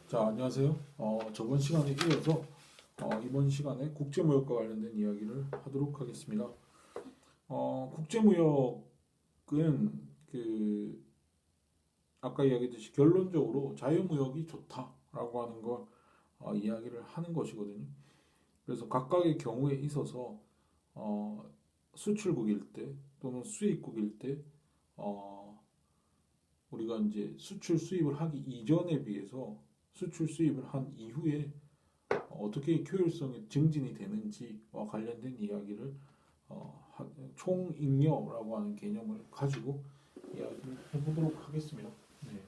자, 안녕하세요. 저번 시간에 이어서 이번 시간에 국제무역과 관련된 이야기를 하도록 하겠습니다. 국제무역은 아까 이야기했듯이 결론적으로 자유무역이 좋다라고 하는 걸 이야기를 하는 것이거든요. 그래서 각각의 경우에 있어서 수출국일 때 또는 수입국일 때 우리가 이제 수출 수입을 하기 이전에 비해서 수출 수입을 한 이후에 어떻게 효율성이 증진이 되는지와 관련된 이야기를 총잉여라고 하는 개념을 가지고 이야기를 해보도록 하겠습니다. 네.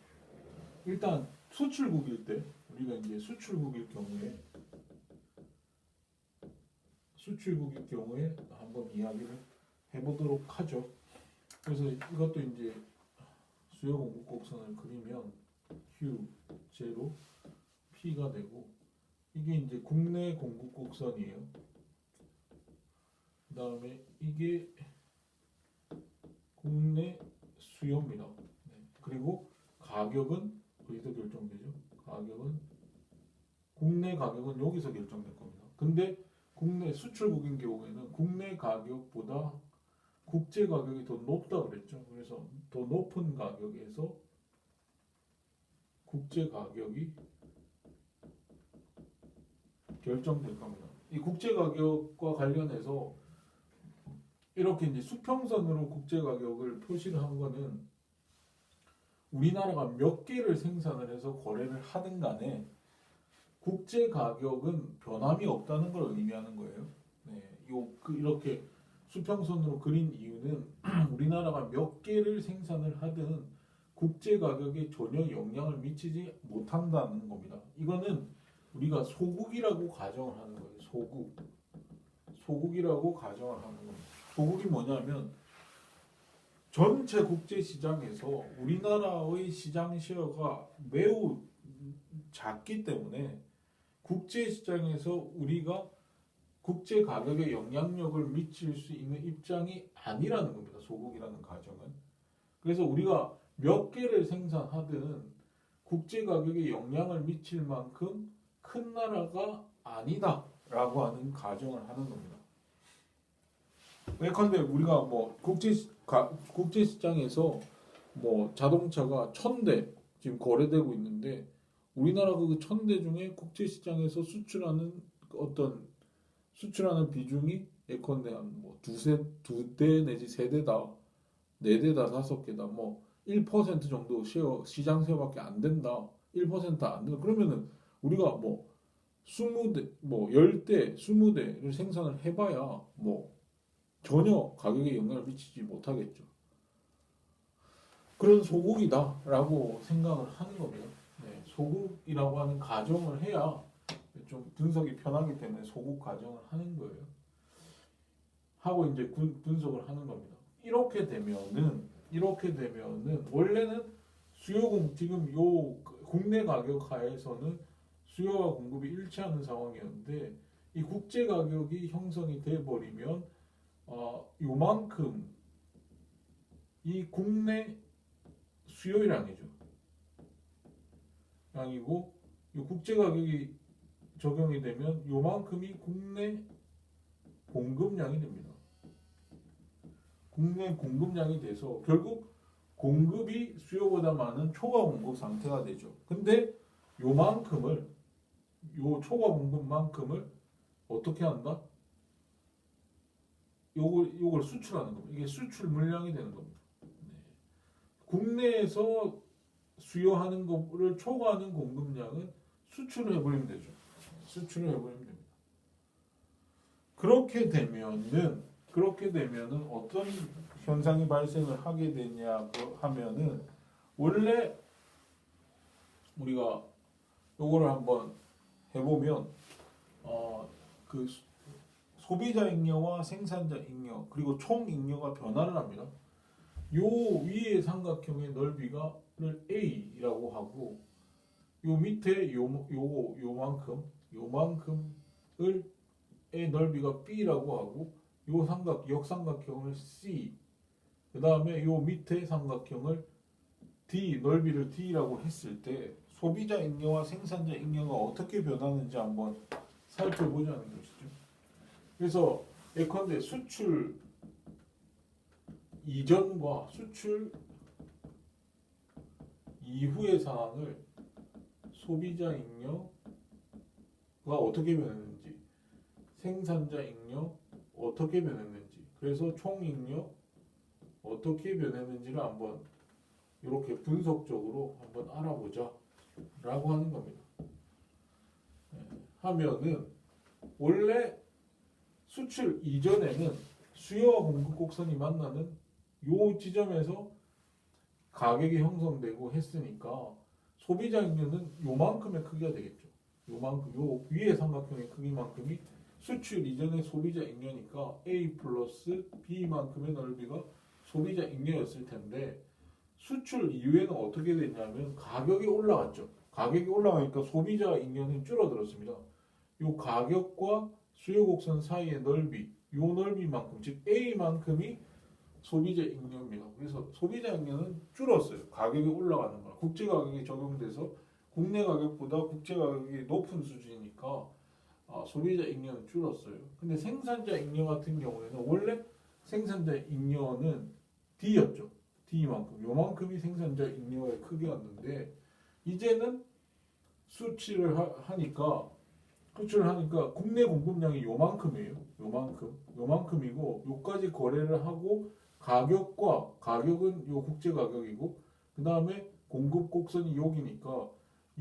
일단 수출국일 때 우리가 이제 수출국일 경우에 한번 이야기를 해보도록 하죠. 그래서 이것도 이제 수요 공급 곡선을 그리면 Q 제로 P가 되고 이게 이제 국내 공급 곡선이에요. 그 다음에 이게 국내 수요입니다. 네. 그리고 가격은 거기서 결정되죠. 국내 가격은 여기서 결정될 겁니다. 근데 국내 수출국인 경우에는 국내 가격보다 국제 가격이 더 높다 그랬죠. 그래서 더 높은 가격에서 국제 가격이 결정될 겁니다. 이 국제 가격과 관련해서 이렇게 이제 수평선으로 국제 가격을 표시를 한 거는 우리나라가 몇 개를 생산을 해서 거래를 하든 간에 국제 가격은 변함이 없다는 걸 의미하는 거예요. 네, 이렇게 수평선으로 그린 이유는 우리나라가 몇 개를 생산을 하든 국제 가격에 전혀 영향을 미치지 못한다는 겁니다. 이거는 우리가 소국이라고 가정을 하는 거예요. 소국이라고 가정을 하는 겁니다. 소국이 뭐냐면 전체 국제 시장에서 우리나라의 시장 시어가 매우 작기 때문에 국제 시장에서 우리가 국제 가격에 영향력을 미칠 수 있는 입장이 아니라는 겁니다. 소국이라는 가정은. 그래서 우리가 몇 개를 생산하든 국제 가격에 영향을 미칠 만큼 큰 나라가 아니다라고 하는 가정을 하는 겁니다. 예컨대 우리가 뭐 국제 시장에서 뭐 자동차가 1000대 지금 거래되고 있는데 우리나라 그 1000대 중에 국제 시장에서 수출하는 비중이 예컨대 한뭐 두 대 내지 세 대다, 네 대다, 다섯 개다, 뭐 1% 정도 시장 쉐어밖에 안 된다, 1%안 된다. 그러면은 우리가 뭐 20대, 뭐 10대, 20대를 생산을 해봐야 뭐 전혀 가격에 영향을 미치지 못하겠죠. 그런 소국이다라고 생각을 하는 겁니다. 네, 소국이라고 하는 가정을 해야 좀 분석이 편하기 때문에 소국 가정을 하는 거예요. 하고 이제 분석을 하는 겁니다. 이렇게 되면은 원래는 지금 요 국내 가격 하에서는 수요와 공급이 일치하는 상황이었는데 이 국제 가격이 형성이 돼 버리면 요만큼 이 국내 수요량이죠. 양이고 이 국제 가격이 적용이 되면 요만큼이 국내 공급량이 됩니다. 국내 공급량이 돼서 결국 공급이 수요보다 많은 초과 공급 상태가 되죠. 근데 요 초과 공급만큼을 어떻게 한다? 요걸 수출하는 겁니다. 이게 수출 물량이 되는 겁니다. 네. 국내에서 수요하는 것을 초과하는 공급량은 수출을 해버리면 되죠. 수출을 해버리면 됩니다. 그렇게 되면은 어떤 현상이 발생을 하게 되냐고 하면은 원래 우리가 요거를 한번 해보면 그 소비자 잉여와 생산자 잉여 그리고 총 잉여가 변화를 합니다. 요 위의 삼각형의 넓이를 A라고 하고 요 밑에 요만큼의 넓이가 B라고 하고 요 역삼각형을 C 그 다음에 요 밑에 삼각형을 넓이를 D라고 했을 때 소비자 잉여와 생산자 잉여가 어떻게 변하는지 한번 살펴보자는 것이죠. 그래서 예컨대 수출 이전과 수출 이후의 상황을 소비자 잉여가 어떻게 변했는지, 생산자 잉여 어떻게 변했는지, 그래서 총 잉여 어떻게 변했는지를 한번 이렇게 분석적으로 한번 알아보자 라고 하는 겁니다. 하면은 원래 수출 이전에는 수요와 공급 곡선이 만나는 요 지점에서 가격이 형성되고 했으니까 소비자 잉여는 요만큼의 크기가 되겠죠. 요만큼, 요 위의 삼각형의 크기만큼이 수출 이전의 소비자 잉여니까 A 플러스 B만큼의 넓이가 소비자 잉여였을 텐데 수출 이후에는 어떻게 됐냐면 가격이 올라갔죠. 가격이 올라가니까 소비자 잉여는 줄어들었습니다. 요 가격과 수요 곡선 사이의 넓이, 요 넓이만큼, 즉 A만큼이 소비자 잉여입니다. 그래서 소비자 잉여는 줄었어요. 가격이 올라가는 거라. 국제 가격이 적용돼서 국내 가격보다 국제 가격이 높은 수준이니까 소비자 잉여는 줄었어요. 근데 생산자 잉여 같은 경우에는 원래 생산자 잉여는 D였죠. D만큼. 요만큼이 생산자 잉여의 크기였는데 이제는 수출을 하니까 국내 공급량이 요만큼이에요. 요만큼이고 요까지 거래를 하고 가격은 요 국제 가격이고 그 다음에 공급 곡선이 여기니까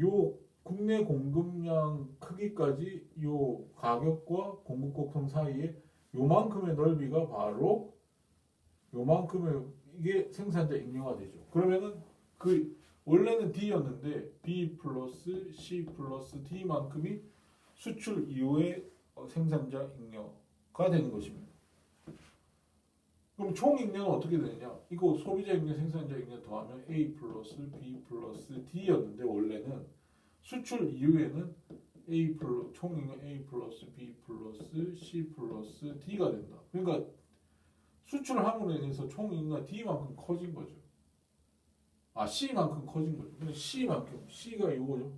요 국내 공급량 크기까지 요 가격과 공급 곡선 사이에 요만큼의 넓이가 바로 요만큼의 이게 생산자 잉여가 되죠. 그러면은 그 원래는 D였는데 B 플러스 C 플러스 D만큼이 수출 이후의 생산자 잉여가 되는 것입니다. 그럼 총 잉여는 어떻게 되느냐? 이거 소비자 잉여, 생산자 잉여 더하면 A 플러스 B 플러스 D였는데 원래는 수출 이후에는 총 잉여 A 플러스 B 플러스 C 플러스 D가 된다. 그러니까 수출 함으로 인해서 총 잉여가 D만큼 커진 거죠. C만큼 커진 거죠. 근데 C가 이거죠.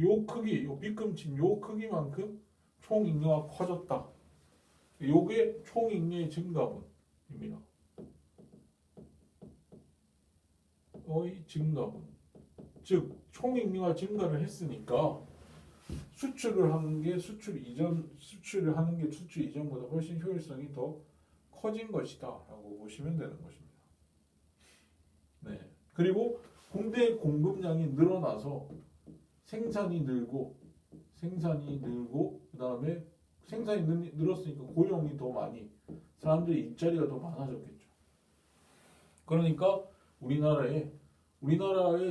요 크기, 요 빗금친 요 크기만큼 총 잉여가 커졌다. 요게 총 잉여의 증가분입니다. 증가분. 즉, 총 잉여가 증가를 했으니까 수출을 하는 게 수출 이전보다 훨씬 효율성이 더 커진 것이다 라고 보시면 되는 것입니다. 네. 그리고 국내 공급량이 늘어나서 생산이 늘고 그 다음에 생산이 늘었으니까 고용이 더 많이 사람들의 일자리가 더 많아졌겠죠. 그러니까 우리나라의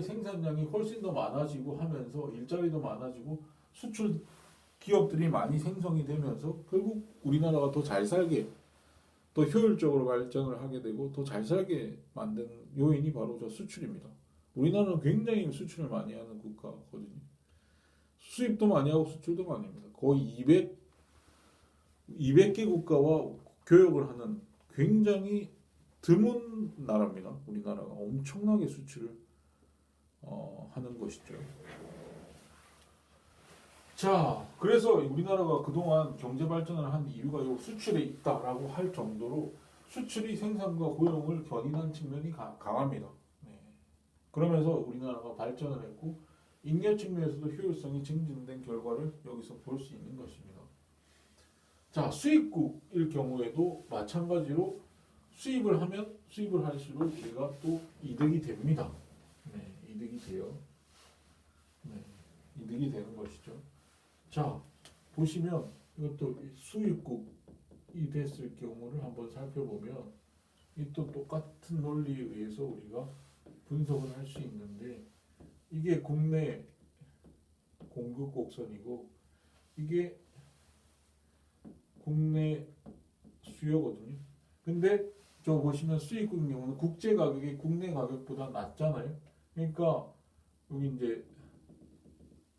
생산량이 훨씬 더 많아지고 하면서 일자리도 많아지고 수출 기업들이 많이 생성이 되면서 결국 우리나라가 더 잘 살게 더 효율적으로 발전을 하게 되고 더 잘 살게 만든 요인이 바로 저 수출입니다. 우리나라는 굉장히 수출을 많이 하는 국가거든요. 수입도 많이 하고 수출도 많이 합니다. 거의 200개 국가와 교역을 하는 굉장히 드문 나라입니다. 우리나라가 엄청나게 수출을 하는 것이죠. 자, 그래서 우리나라가 그동안 경제 발전을 한 이유가 이 수출에 있다라고 할 정도로 수출이 생산과 고용을 견인한 측면이 강합니다. 네. 그러면서 우리나라가 발전을 했고 잉여 측면에서도 효율성이 증진된 결과를 여기서 볼 수 있는 것입니다. 자, 수입국일 경우에도 마찬가지로 수입을 할수록 우리가 또 이득이 됩니다. 네, 이득이 돼요. 네, 이득이 되는 것이죠. 자, 보시면 이것도 수입국이 됐을 경우를 한번 살펴보면 이 또 똑같은 논리에 의해서 우리가 분석을 할 수 있는데 이게 국내 공급 곡선이고 이게 국내 수요거든요. 근데 저 보시면 수입국의 경우는 국제 가격이 국내 가격보다 낮잖아요. 그러니까 여기 이제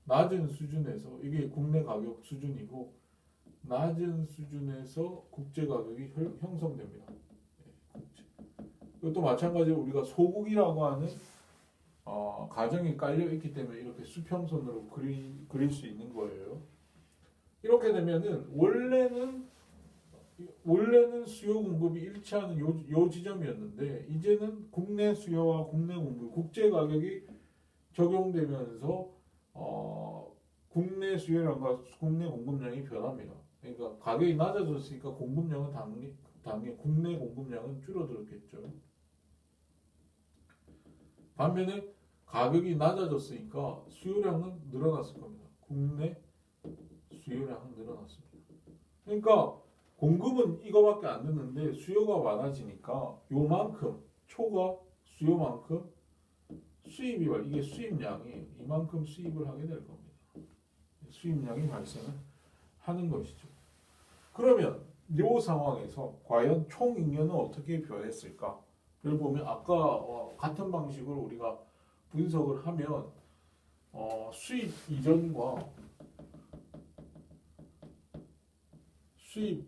낮은 수준에서 이게 국내 가격 수준이고 낮은 수준에서 국제 가격이 형성됩니다. 이것도 마찬가지로 우리가 소국이라고 하는 가정이 깔려 있기 때문에 이렇게 수평선으로 그릴 수 있는 거예요. 이렇게 되면은 원래는 수요 공급이 일치하는 요 지점이었는데 이제는 국내 수요와 국내 공급, 국제 가격이 적용되면서 국내 수요량과 국내 공급량이 변합니다. 그러니까 가격이 낮아졌으니까 공급량은 당연히 국내 공급량은 줄어들었겠죠. 반면에 가격이 낮아졌으니까 수요량은 늘어났을 겁니다. 국내 수요량은 늘어났습니다. 그러니까 공급은 이거밖에 안 됐는데 수요가 많아지니까 요만큼 초과 수요만큼 수입이 이게 수입량이 이만큼 수입을 하게 될 겁니다. 수입량이 발생을 하는 것이죠. 그러면 이 상황에서 과연 총잉여는 어떻게 변했을까? 를 보면 아까 같은 방식으로 우리가 분석을 하면 수입 이전과 수입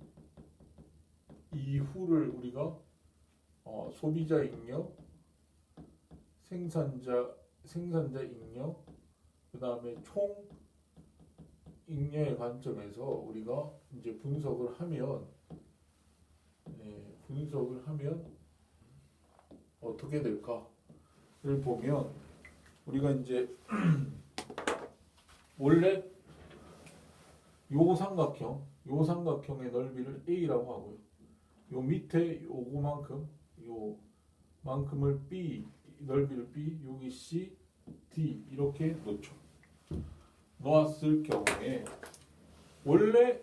이후를 우리가 소비자 잉여, 생산자 잉여, 그 다음에 총 잉여의 관점에서 우리가 이제 분석을 하면 어떻게 될까를 보면 우리가 이제 원래 요 삼각형의 넓이를 A라고 하고요. 요 밑에 요만큼을 B, 넓이를 B, 여기 C, D 이렇게 놓죠. 놓았을 경우에 원래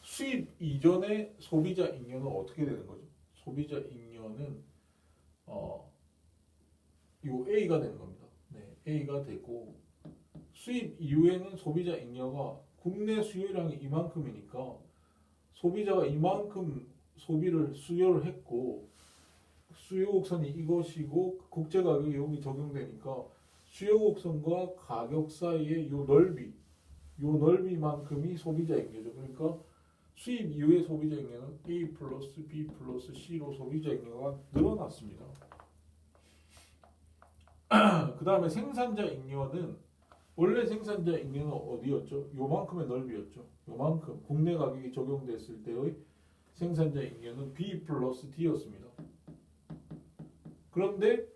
수입 이전의 소비자 잉여는 어떻게 되는 거죠? 소비자 잉여는 요 A가 되는 겁니다. 네, A가 되고 수입 이후에는 소비자 잉여가 국내 수요량이 이만큼이니까 소비자가 이만큼 수요를 했고 수요 곡선이 이것이고 국제 가격이 여기 적용되니까 수요 곡선과 가격 사이의 요 넓이만큼이 소비자 잉여죠. 그러니까 수입 이후의 소비자 잉여는 A 플러스 B 플러스 C로 소비자 잉여가 늘어났습니다. 그 다음에 생산자 잉여는 원래 생산자 잉여는 어디였죠? 요만큼의 넓이였죠. 요만큼 국내 가격이 적용됐을 때의 생산자 잉여는 B 플러스 D였습니다. 그런데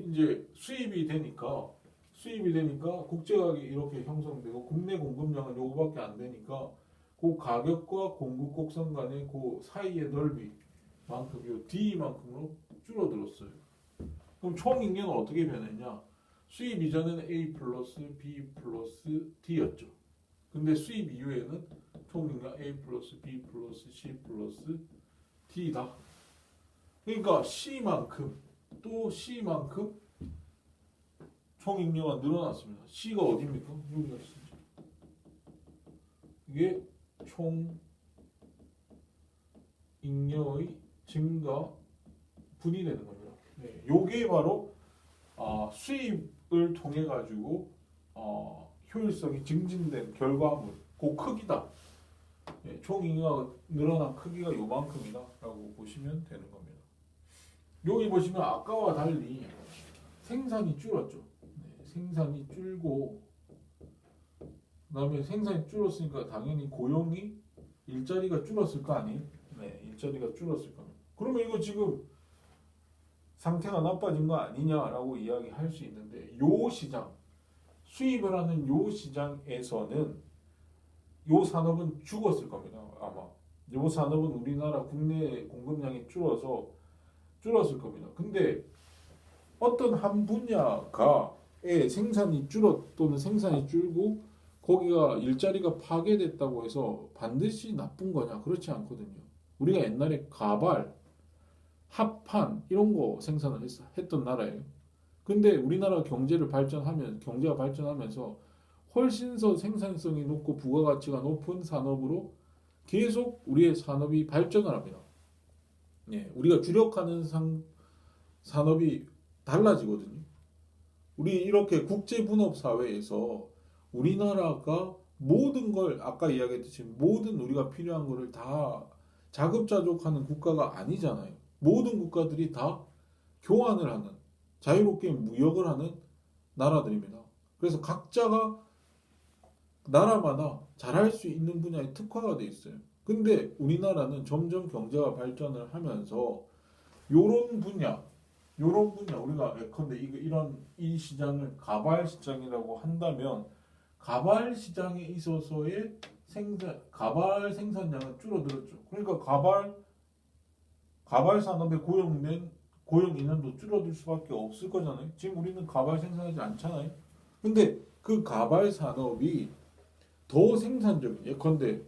이제 수입이 되니까 국제 가격이 이렇게 형성되고 국내 공급량은 요거밖에 안 되니까 그 가격과 공급 곡선 간의 그 사이의 넓이만큼 요 D만큼으로 줄어들었어요. 그럼 총 잉여는 어떻게 변했냐? 수입 이전에는 A 플러스 B 플러스 D였죠. 근데 수입 이후에는 총 잉여 A 플러스 B 플러스 C 플러스 D다. 그러니까 C만큼 총 잉여가 늘어났습니다. C가 어디입니까? 여기가 C죠. 이게 총 잉여의 증가 분이 되는 겁니다. 네, 요게 바로 수입을 통해 가지고 효율성이 증진된 결과물, 그 크기다. 네, 총 잉여가 늘어난 크기가 요만큼이다라고 보시면 되는 겁니다. 여기 보시면 아까와 달리 생산이 줄었죠. 네, 생산이 줄고 그다음에 생산이 줄었으니까 당연히 고용이 일자리가 줄었을 거 아니에요? 네, 일자리가 줄었을 겁니다. 그러면 이거 지금 상태가 나빠진 거 아니냐라고 이야기할 수 있는데 요 시장, 수입을 하는 요 시장에서는 요 산업은 죽었을 겁니다. 아마 요 산업은 우리나라 국내 공급량이 줄었을 겁니다. 근데 어떤 한 분야가의 생산이 또는 생산이 줄고 거기가 일자리가 파괴됐다고 해서 반드시 나쁜 거냐? 그렇지 않거든요. 우리가 옛날에 가발, 합판 이런 거 생산을 했던 나라예요. 근데 우리나라 경제가 발전하면서 훨씬 더 생산성이 높고 부가가치가 높은 산업으로 계속 우리의 산업이 발전을 합니다. 예, 우리가 주력하는 산업이 달라지거든요. 우리 이렇게 국제 분업 사회에서 우리나라가 모든 걸 아까 이야기했듯이 모든 우리가 필요한 거를 다 자급자족하는 국가가 아니잖아요. 모든 국가들이 다 교환을 하는 자유롭게 무역을 하는 나라들입니다. 그래서 각자가 나라마다 잘할 수 있는 분야에 특화가 돼 있어요. 근데 우리나라는 점점 경제가 발전을 하면서 요런 분야 우리가 예컨대 이런 이 시장을 가발 시장이라고 한다면 가발 시장에 있어서의 가발 생산량은 줄어들었죠. 그러니까 가발 산업에 고용 인원도 줄어들 수밖에 없을 거잖아요. 지금 우리는 가발 생산하지 않잖아요. 근데 그 가발 산업이 더 생산적인 예컨대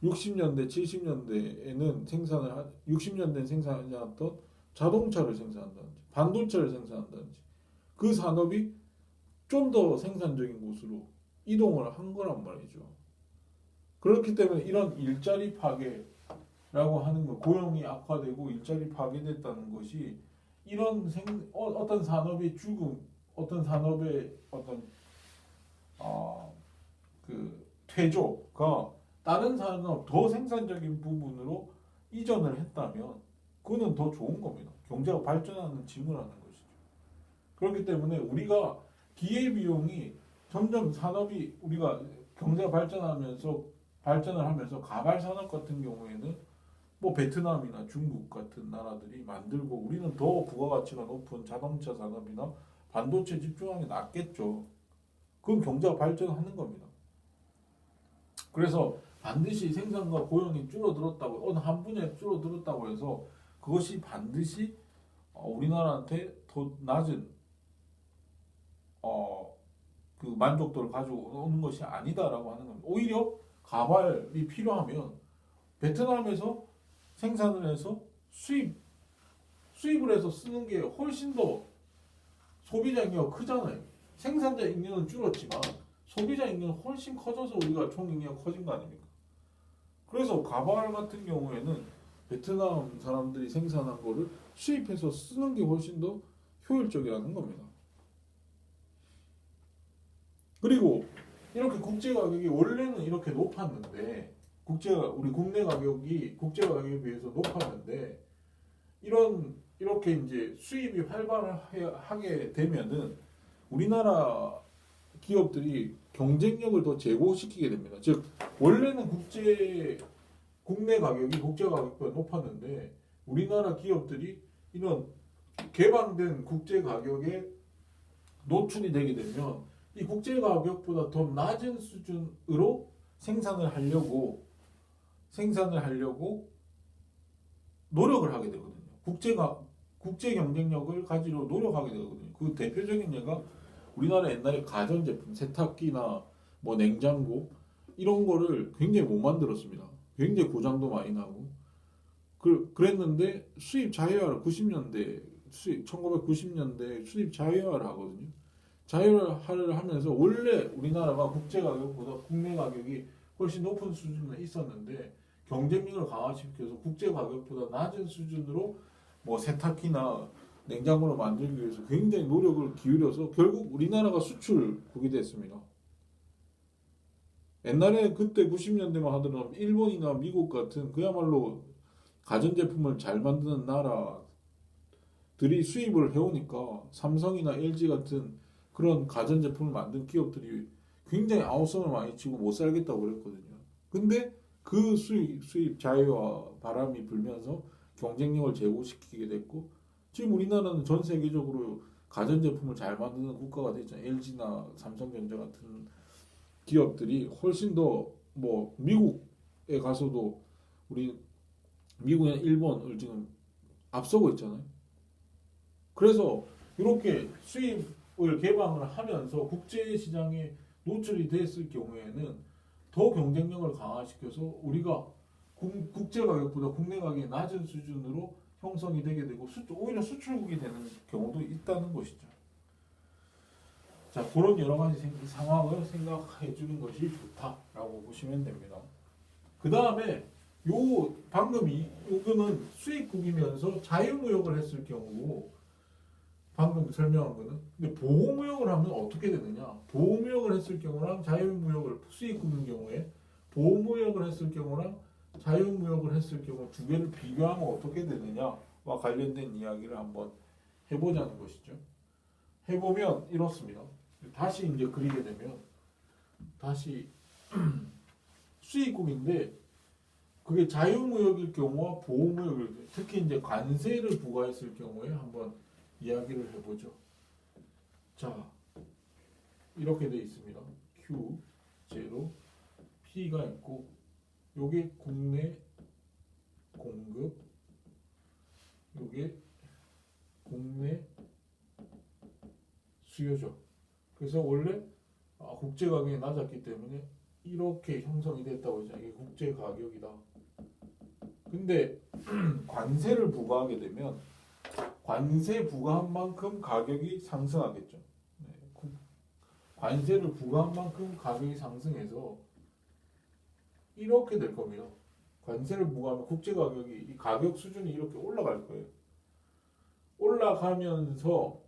60년대, 70년대에는 60년대에 생산하던 자동차를 생산한다든지 반도체를 생산한다든지 그 산업이 좀 더 생산적인 곳으로 이동을 한 거란 말이죠. 그렇기 때문에 이런 일자리 파괴라고 하는 거, 고용이 악화되고 일자리 파괴됐다는 것이 어떤 산업의 죽음, 어떤 산업의 어떤 그 퇴조가 다른 산업 더 생산적인 부분으로 이전을 했다면 그거는 더 좋은 겁니다. 경제가 발전하는 짐을 하는 것이죠. 그렇기 때문에 우리가 기회비용이 점점 산업이 우리가 경제가 발전을 하면서 가발 산업 같은 경우에는 뭐 베트남이나 중국 같은 나라들이 만들고 우리는 더 부가가치가 높은 자동차 산업이나 반도체 집중하는 게 낫겠죠. 그건 경제가 발전하는 겁니다. 그래서 반드시 생산과 고용이 줄어들었다고 어느 한 분야에 줄어들었다고 해서 그것이 반드시 우리나라한테 더 낮은 그 만족도를 가지고 오는 것이 아니다라고 하는 겁니다. 오히려 가발이 필요하면 베트남에서 생산을 해서 수입을 해서 쓰는 게 훨씬 더 소비자 잉여가 크잖아요. 생산자 잉여는 줄었지만 소비자 잉여는 훨씬 커져서 우리가 총 잉여가 커진 거 아닙니까? 그래서 가발 같은 경우에는 베트남 사람들이 생산한 거를 수입해서 쓰는 게 훨씬 더 효율적이라는 겁니다. 그리고 이렇게 국제 가격이 원래는 이렇게 높았는데 우리 국내 가격이 국제 가격에 비해서 높았는데 이렇게 이제 수입이 활발하게 되면은 우리나라 기업들이 경쟁력을 더 제고시키게 됩니다. 즉 원래는 국내 가격이 국제 가격보다 높았는데 우리나라 기업들이 이런 개방된 국제 가격에 노출이 되게 되면 이 국제 가격보다 더 낮은 수준으로 생산을 하려고 노력을 하게 되거든요. 국제 경쟁력을 가지려 노력하게 되거든요. 그 대표적인 예가 우리나라 옛날에 가전제품, 세탁기나 뭐 냉장고 이런 거를 굉장히 못 만들었습니다. 굉장히 고장도 많이 나고 그랬는데 수입 자유화를 1990년대 수입 자유화를 하거든요. 자유화를 하면서 원래 우리나라가 국제 가격보다 국내 가격이 훨씬 높은 수준에 있었는데 경쟁력을 강화시켜서 국제 가격보다 낮은 수준으로 뭐 세탁기나 냉장고를 만들기 위해서 굉장히 노력을 기울여서 결국 우리나라가 수출국이 됐습니다. 옛날에 그때 90년대만 하더라도 일본이나 미국 같은 그야말로 가전제품을 잘 만드는 나라들이 수입을 해오니까 삼성이나 LG 같은 그런 가전제품을 만든 기업들이 굉장히 아우성을 많이 치고 못 살겠다고 그랬거든요. 근데 그 수입 자유화 바람이 불면서 경쟁력을 제고시키게 됐고 지금 우리나라는 전 세계적으로 가전제품을 잘 만드는 국가가 됐잖아요. LG나 삼성전자 같은 기업들이 훨씬 더 뭐 미국에 가서도 우리 미국이나 일본을 지금 앞서고 있잖아요. 그래서 이렇게 수입을 개방을 하면서 국제 시장에 노출이 됐을 경우에는 더 경쟁력을 강화시켜서 우리가 국제 가격보다 국내 가격이 낮은 수준으로 형성이 되게 되고 오히려 수출국이 되는 경우도 있다는 것이죠. 자, 그런 여러 가지 상황을 생각해 주는 것이 좋다라고 보시면 됩니다. 그 다음에 요거는 수입국이면서 자유무역을 했을 경우 방금 설명한 거는 근데 보호무역을 하면 어떻게 되느냐? 보호무역을 했을 경우랑 자유무역을 수입국인 경우에 보호무역을 했을 경우랑 자유무역을 했을 경우 두 개를 비교하면 어떻게 되느냐? 관련된 이야기를 한번 해보자는 것이죠. 해보면 이렇습니다. 다시 이제 그리게 되면 다시 수입국인데 그게 자유무역일 경우와 보호무역일 경우, 특히 이제 관세를 부과했을 경우에 한번 이야기를 해보죠. 자, 이렇게 돼 있습니다. Q 제로 P가 있고 요게 국내 공급, 요게 국내 수요죠. 그래서 원래 국제 가격이 낮았기 때문에 이렇게 형성이 됐다고 했잖아요. 이게 국제 가격이다. 근데 관세를 부과하게 되면 관세 부과한 만큼 가격이 상승하겠죠. 네. 관세를 부과한 만큼 가격이 상승해서 이렇게 될 겁니다. 관세를 부과하면 국제 가격이 이 가격 수준이 이렇게 올라갈 거예요. 올라가면서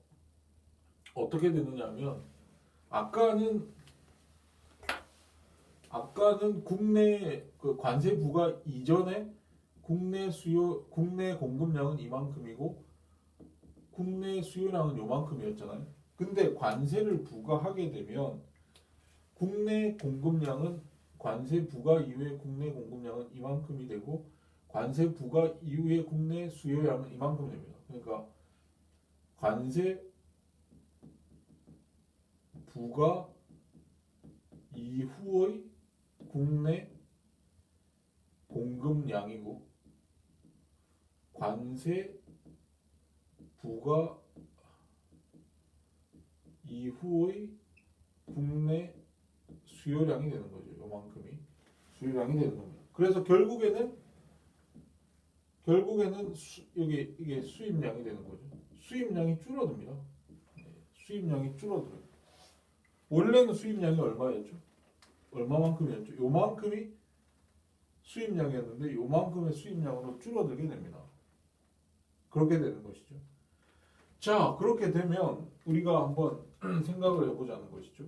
어떻게 되느냐면 아까는 국내 그 관세 부과 이전에 국내 수요 국내 공급량은 이만큼이고 국내 수요량은 요만큼이었잖아요. 근데 관세를 부과하게 되면 국내 공급량은 관세 부과 이후에 국내 공급량은 이만큼이 되고 관세 부과 이후에 국내 수요량은 이만큼 됩니다. 그러니까 관세 부과 이후의 국내 공급량이고 관세 부과 이후의 국내 수요량이 되는 거죠. 요만큼이 수요량이 되는 겁니다. 그래서 결국에는 이게 수입량이 되는 거죠. 수입량이 줄어듭니다. 수입량이 줄어들어요. 원래는 수입량이 얼마였죠? 얼마만큼이었죠? 요만큼이 수입량이었는데 요만큼의 수입량으로 줄어들게 됩니다. 그렇게 되는 것이죠. 자, 그렇게 되면 우리가 한번 생각을 해보자는 것이죠.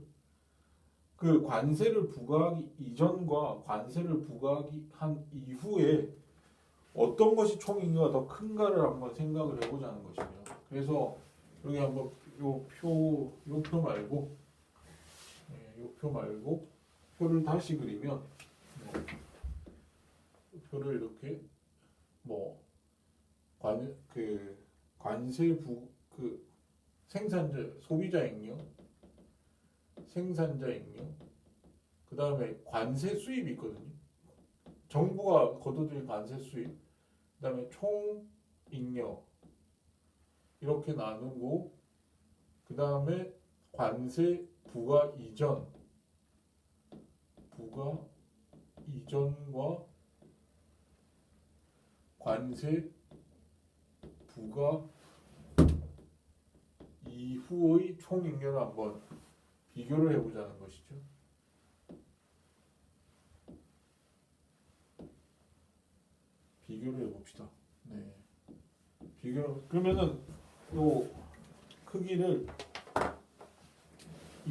그 관세를 부과하기 이전과 관세를 부과하기 한 이후에 어떤 것이 총익이 더 큰가를 한번 생각을 해보자는 것입니다. 그래서 여기 한번 요 표 말고 요 표 말고 표를 다시 그리면 표를 이렇게 관세 생산자 소비자익료 그 다음에 관세 수입이 있거든요. 정부가 거둬들인 관세 수입, 그 다음에 총익료 이렇게 나누고 그 다음에 관세 부과 이전과 관세 부과 이후의 총익료를 한번 비교를 해보자는 것이죠. 비교를 해봅시다. 네. 그러면은 요 크기를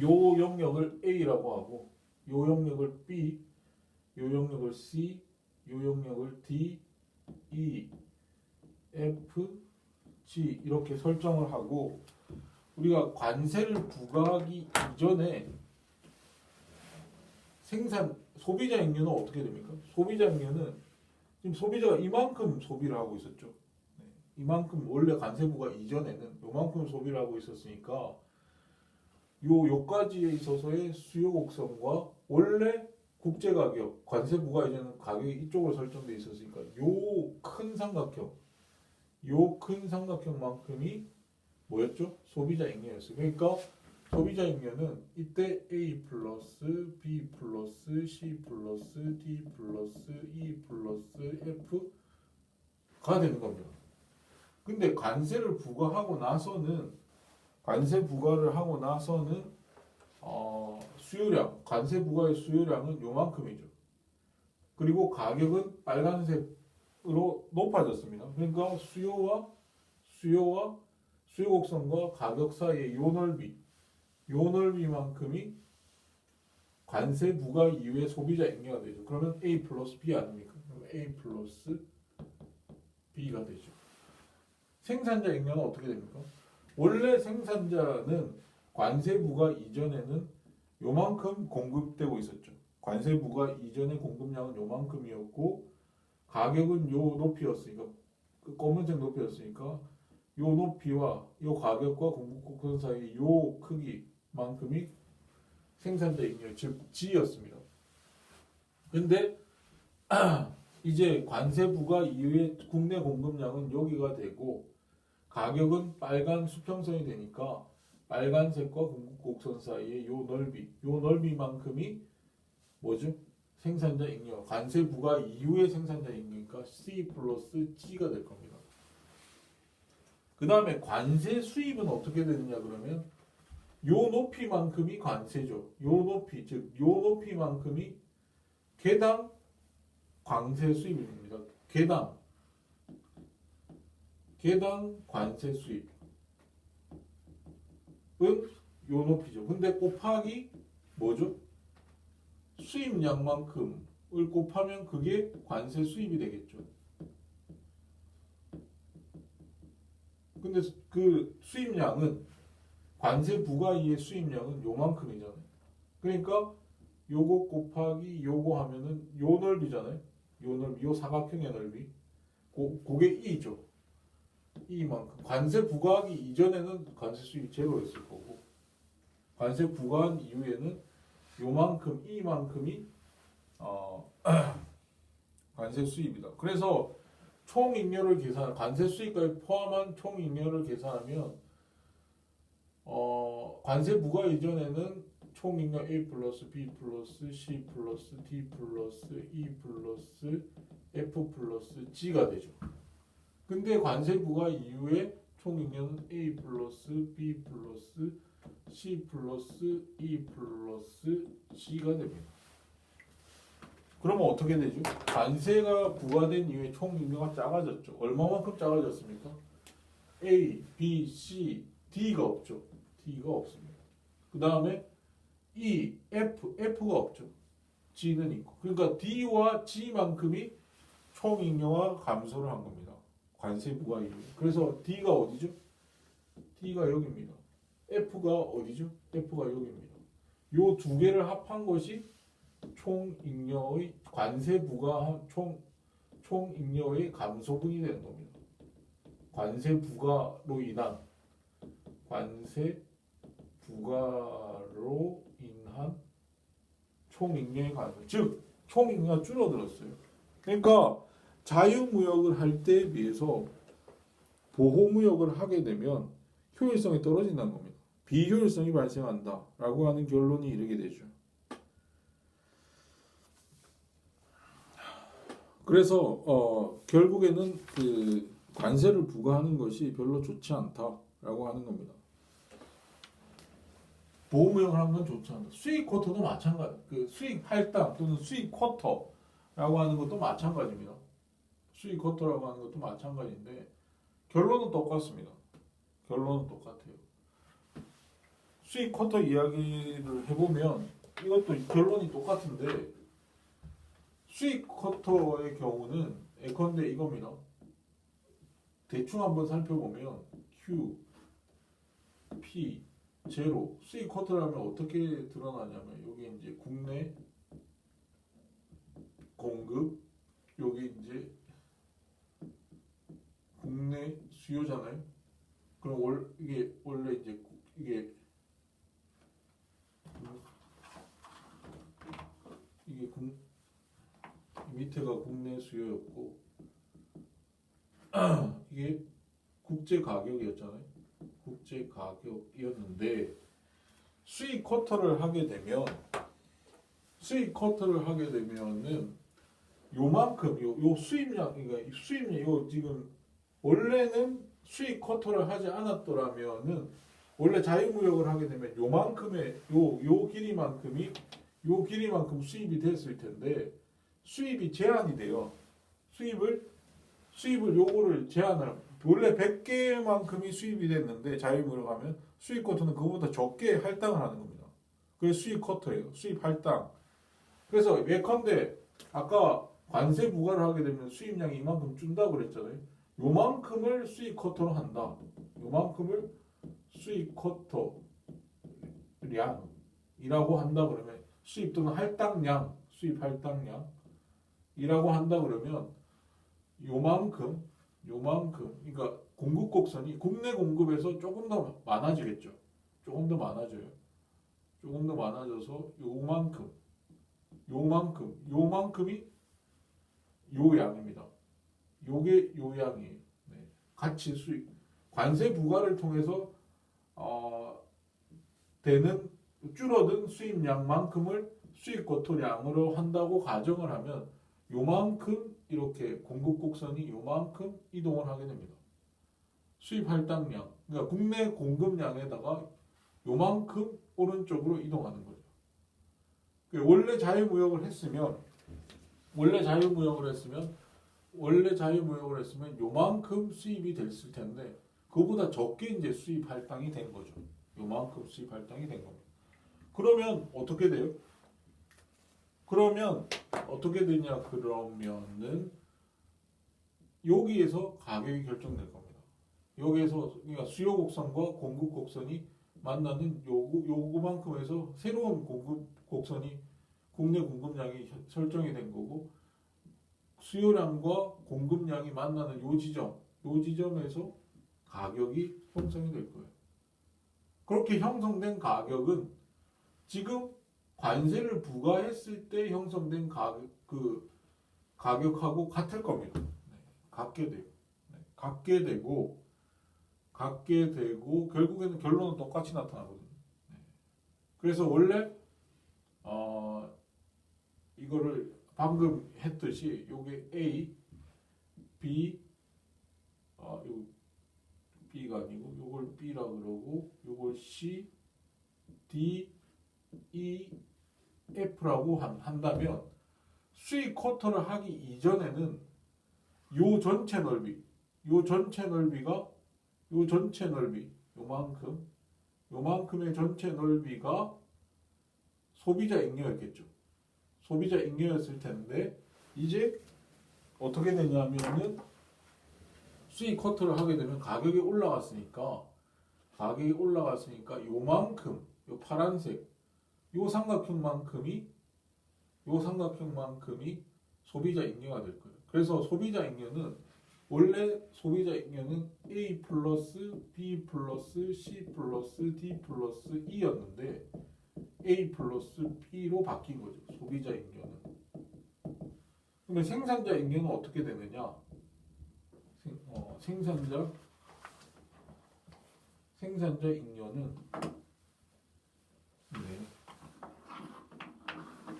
요 영역을 A라고 하고 요 영역을 B, 요 영역을 C, 요 영역을 D, E, F, G 이렇게 설정을 하고 우리가 관세를 부과하기 이전에 소비자 익료는 어떻게 됩니까? 소비자 익료는 지금 소비자가 이만큼 소비를 하고 있었죠. 네. 이만큼 원래 관세 부과 이전에는 요만큼 소비를 하고 있었으니까 요까지에 있어서의 수요 곡선과 원래 국제 가격 관세 부과 이전은 가격이 이쪽으로 설정돼 있었으니까 요 큰 삼각형만큼이 뭐였죠? 소비자 익료였어요. 그러니까 소비자 익료는 이때 A 플러스 B 플러스 C 플러스 D 플러스 E 플러스 F가 되는 겁니다. 근데 관세 부과를 하고 나서는 관세 부과의 수요량은 요만큼이죠. 그리고 가격은 빨간색으로 높아졌습니다. 그러니까 수요 곡선과 가격 사이의 요 넓이만큼이 관세 부과 이후에 소비자 익료가 되죠. 그러면 A 플러스 B 아닙니까? 그럼 A 플러스 B가 되죠. 생산자 잉여는 어떻게 됩니까? 원래 생산자는 관세 부과 이전에는 요만큼 공급되고 있었죠. 관세 부과 이전의 공급량은 요만큼이었고 가격은 요 높이였으니까 그 검은색 높이였으니까 요 높이와 요 가격과 공급곡선 사이 요 크기만큼이 생산자 잉여 즉 G였습니다. 근데 이제 관세 부과 이후에 국내 공급량은 여기가 되고 가격은 빨간 수평선이 되니까 빨간색과 공급곡선 사이의 요 넓이만큼이 뭐죠? 생산자 잉여, 관세 부과 이후의 생산자 잉여니까 C 플러스 G가 될 겁니다. 그 다음에 관세 수입은 어떻게 되느냐 그러면 요 높이만큼이 관세죠. 요 높이, 즉 요 높이만큼이 개당 관세 수입입니다. 개당 관세 수입은 요 높이죠. 근데 곱하기 뭐죠? 수입량만큼을 곱하면 그게 관세 수입이 되겠죠. 근데 그 수입량은 관세 부과 이의 수입량은 요만큼이잖아요. 그러니까 요거 곱하기 요거 하면은 요 넓이잖아요. 요 넓이, 요 사각형의 넓이. 그게 E죠. E만큼. 관세 부과하기 이전에는 관세 수입이 제로였을 거고 관세 부과한 이후에는 요만큼 E만큼이 관세 수입이다. 그래서 총 잉여를 계산, 관세 수입까지 포함한 총 잉여를 계산하면 관세 부과 이전에는 총 잉여 A 플러스 B 플러스 C 플러스 D 플러스 E 플러스 F 플러스 G가 되죠. 근데 관세 부과 이후에 총 잉여는 A 플러스 B 플러스 C 플러스 E 플러스 G가 됩니다. 그러면 어떻게 되죠? 관세가 부과된 이후에 총 잉여가 작아졌죠. 얼마만큼 작아졌습니까? A, B, C, D가 없죠. D가 없습니다. 그 다음에 E, F가 없죠. G는 있고. 그러니까 D와 G만큼이 총 잉여가 감소를 한 겁니다. 관세 부과 이후에. 그래서 D가 어디죠? D가 여기입니다. F가 어디죠? F가 여기입니다. 요 두 개를 합한 것이 총 잉여의 관세 부과 총 잉여의 감소분이 되는 겁니다. 관세 부과로 인한 총 잉여의 감소, 즉 총 잉여가 줄어들었어요. 그러니까 자유무역을 할 때에 비해서 보호무역을 하게 되면 효율성이 떨어진다는 겁니다. 비효율성이 발생한다라고 하는 결론이 이르게 되죠. 그래서 결국에는 그 관세를 부과하는 것이 별로 좋지 않다라고 하는 겁니다. 보호무역을 하는 건 좋지 않다. 수익 쿼터도 마찬가지. 그 수익 할당 또는 수익 쿼터라고 하는 것도 마찬가지입니다. 수익 쿼터라고 하는 것도 마찬가지인데 결론은 똑같습니다. 결론은 똑같아요. 수익 쿼터 이야기를 해보면 이것도 결론이 똑같은데 수익 쿼터의 경우는 예컨대 이겁니다. 대충 한번 살펴보면 Q, P, 제로 수익 쿼터라면 어떻게 드러나냐면 여기 이제 국내 공급 여기 이제 국내 수요잖아요. 그럼 이게 원래 이제 이게 밑에가 국내 수요였고 이게 국제 가격이었잖아요. 국제 가격이었는데 수익 쿼터를 하게 되면은 요만큼 요 수입량 그러니까 수입량 요 지금 원래는 수익 쿼터를 하지 않았더라면은 원래 자유무역을 하게 되면 요만큼의 요 길이만큼 수입이 됐을 텐데 수입이 제한이 돼요. 수입을 요거를 제한을 원래 100개만큼이 수입이 됐는데 자유무역을 하면 수익 쿼터는 그거보다 적게 할당을 하는 겁니다. 그게 수익 쿼터예요. 수입 할당. 그래서 예컨대 아까 관세 부과를 하게 되면 수입량이 이만큼 준다고 그랬잖아요. 요만큼을 수익 쿼터로 한다. 요만큼을 수익 쿼터량이라고 한다 그러면 수입 또는 할당량, 수입 할당량이라고 한다 그러면 요만큼 그러니까 공급 곡선이 국내 공급에서 조금 더 많아지겠죠. 조금 더 많아져요. 조금 더 많아져서 요만큼이 요 양입니다. 요게 요 양이에요. 네. 같이 수익 관세 부과를 통해서 되는 줄어든 수입량만큼을 수익 쿼터량으로 한다고 가정을 하면 요만큼 이렇게 공급 곡선이 요만큼 이동을 하게 됩니다. 수입 할당량, 그러니까 국내 공급량에다가 요만큼 오른쪽으로 이동하는 거죠. 원래 자유무역을 했으면 요만큼 수입이 됐을 텐데 그보다 적게 이제 수입 할당이 된 거죠. 요만큼 수입 할당이 된 겁니다. 그러면 어떻게 돼요? 그러면 어떻게 되냐? 그러면은 여기에서 가격이 결정될 겁니다. 여기에서 그러니까 수요 곡선과 공급 곡선이 만나는 요거만큼에서 새로운 공급 곡선이 국내 공급량이 설정이 된 거고 수요량과 공급량이 만나는 요 지점에서 가격이 형성이 될 거예요. 그렇게 형성된 가격은 지금 관세를 부과했을 때 형성된 가격하고 같을 겁니다. 네, 같게 돼요. 네, 같게 되고 결국에는 결론은 똑같이 나타나거든요. 네. 그래서 원래 이거를 방금 했듯이 요게 A, B, 요 B가 아니고 요걸 B라 그러고 요걸 C, D, E, F라고 한다면 수익 쿼터를 하기 이전에는 요 전체 넓이가 요 전체 넓이 요만큼의 전체 넓이가 소비자 잉여였겠죠. 소비자 잉여였을 텐데 이제 어떻게 되냐면은 수익 쿼터를 하게 되면 가격이 올라갔으니까 요만큼 요 파란색 요 삼각형만큼이 소비자 잉여가 될 거예요. 그래서 원래 소비자 잉여는 A 플러스 B 플러스 C 플러스 D 플러스 E였는데 A 플러스 B로 바뀐 거죠. 소비자 잉여는. 그러면 생산자 잉여는 어떻게 되느냐? 생산자 잉여는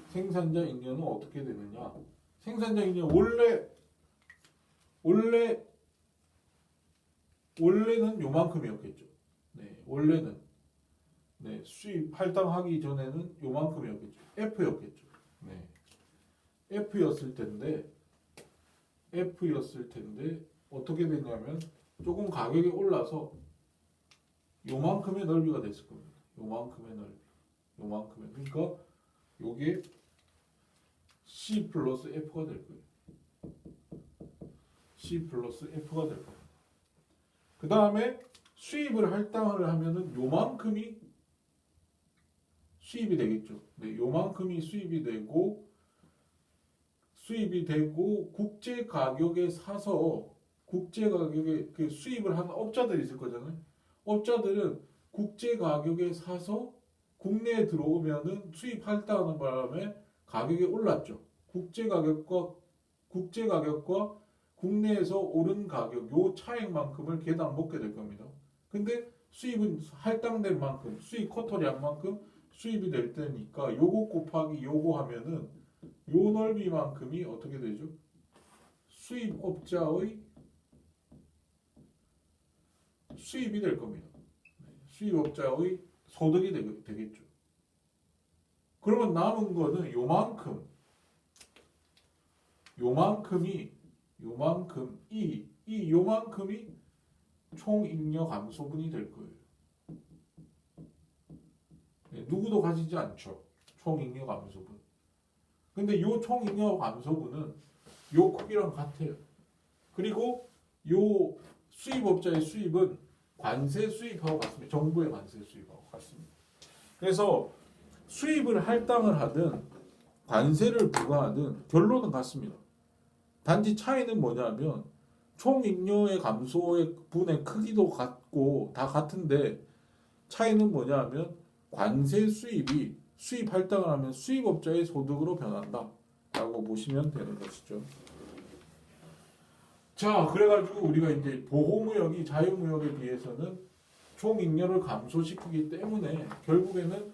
생산자 잉여는 어떻게 되느냐? 생산자 잉여 원래는 요만큼이었겠죠. 네, 원래는 수입 할당하기 전에는 요만큼이었겠죠. F였겠죠. 네, F였을 텐데 어떻게 됐냐면 조금 가격이 올라서 요만큼의 넓이가 됐을 겁니다. 요만큼의 그러니까 요게 C 플러스 F가 될 거예요. C 플러스 F가 될 겁니다. 그 다음에 수입을 할당을 하면은 요만큼이 수입이 되겠죠. 네, 요만큼이 수입이 되고 국제 가격에 사서 그 수입을 하는 업자들이 있을 거잖아요. 업자들은 국제 가격에 사서 국내에 들어오면은 수입 할당하는 바람에 가격이 올랐죠. 국제 가격과 국내에서 오른 가격 요 차액만큼을 개당 먹게 될 겁니다. 근데 수입은 할당된 만큼 수입 쿼터량만큼 수입이 될 때니까 요거 곱하기 요거 하면은 요 넓이만큼이 어떻게 되죠? 수입업자의 수입이 될 겁니다. 수입업자의 소득이 되겠죠. 그러면 남은 거는 요만큼이 총잉여 감소분이 될 거예요. 누구도 가지지 않죠. 총잉여 감소분. 근데 요 총잉여 감소분은 요 크기랑 같아요. 그리고 요 수입업자의 수입은 관세 수입하고 같습니다. 정부의 관세 수입하고 같습니다. 그래서 수입을 할당을 하든 관세를 부과하든 결론은 같습니다. 단지 차이는 뭐냐면 총 잉여의 감소의 분의 크기도 같고 다 같은데 차이는 뭐냐면 관세 수입이 수입 할당을 하면 수입업자의 소득으로 변한다 라고 보시면 되는 것이죠. 자, 그래가지고 우리가 이제 보호무역이 자유무역에 비해서는 총잉여를 감소시키기 때문에 결국에는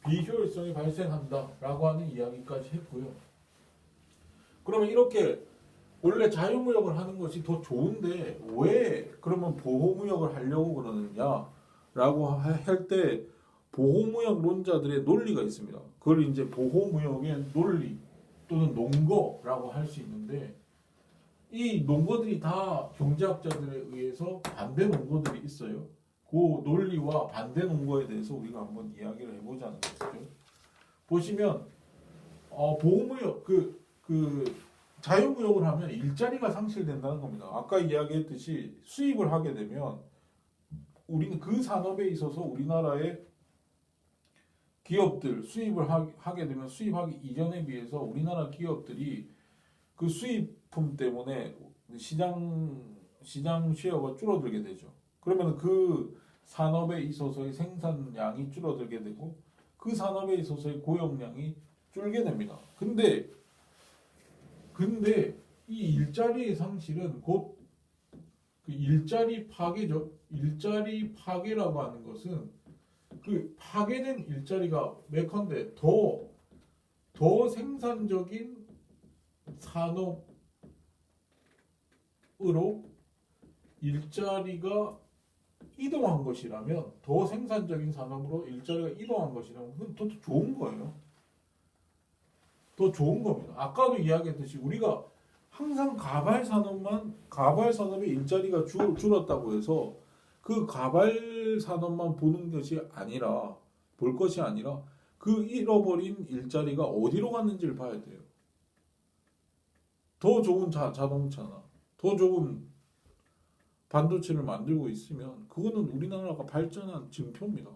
비효율성이 발생한다라고 하는 이야기까지 했고요. 그러면 이렇게 원래 자유무역을 하는 것이 더 좋은데 왜 그러면 보호무역을 하려고 그러느냐라고 할 때 보호무역론자들의 논리가 있습니다. 그걸 이제 보호무역의 논리 또는 논거라고 할 수 있는데 이 논거들이 다 경제학자들에 의해서 반대 논거들이 있어요. 그 논리와 반대 논거에 대해서 우리가 한번 이야기를 해보자는 것이죠. 보시면 보호무역 그 자유무역을 하면 일자리가 상실된다는 겁니다. 아까 이야기했듯이 수입을 하게 되면 우리는 그 산업에 있어서 우리나라의 기업들 수입을 하게 되면 수입하기 이전에 비해서 우리나라 기업들이 그 수입품 때문에 시장 쉐어가 줄어들게 되죠. 그러면 그 산업에 있어서의 생산량이 줄어들게 되고 그 산업에 있어서의 고용량이 줄게 됩니다. 근데 이 일자리의 상실은 곧 그 일자리 파괴죠. 일자리 파괴라고 하는 것은 그 파괴된 일자리가 예컨대 더 생산적인 산업으로 일자리가 이동한 것이라면 더 생산적인 산업으로 일자리가 이동한 것이라면 그건 더 좋은 거예요. 더 좋은 겁니다. 아까도 이야기했듯이 우리가 항상 가발 산업의 일자리가 줄었다고 해서 그 가발 산업만 볼 것이 아니라 그 잃어버린 일자리가 어디로 갔는지를 봐야 돼요. 더 좋은 자동차나 더 좋은 반도체를 만들고 있으면 그거는 우리나라가 발전한 증표입니다.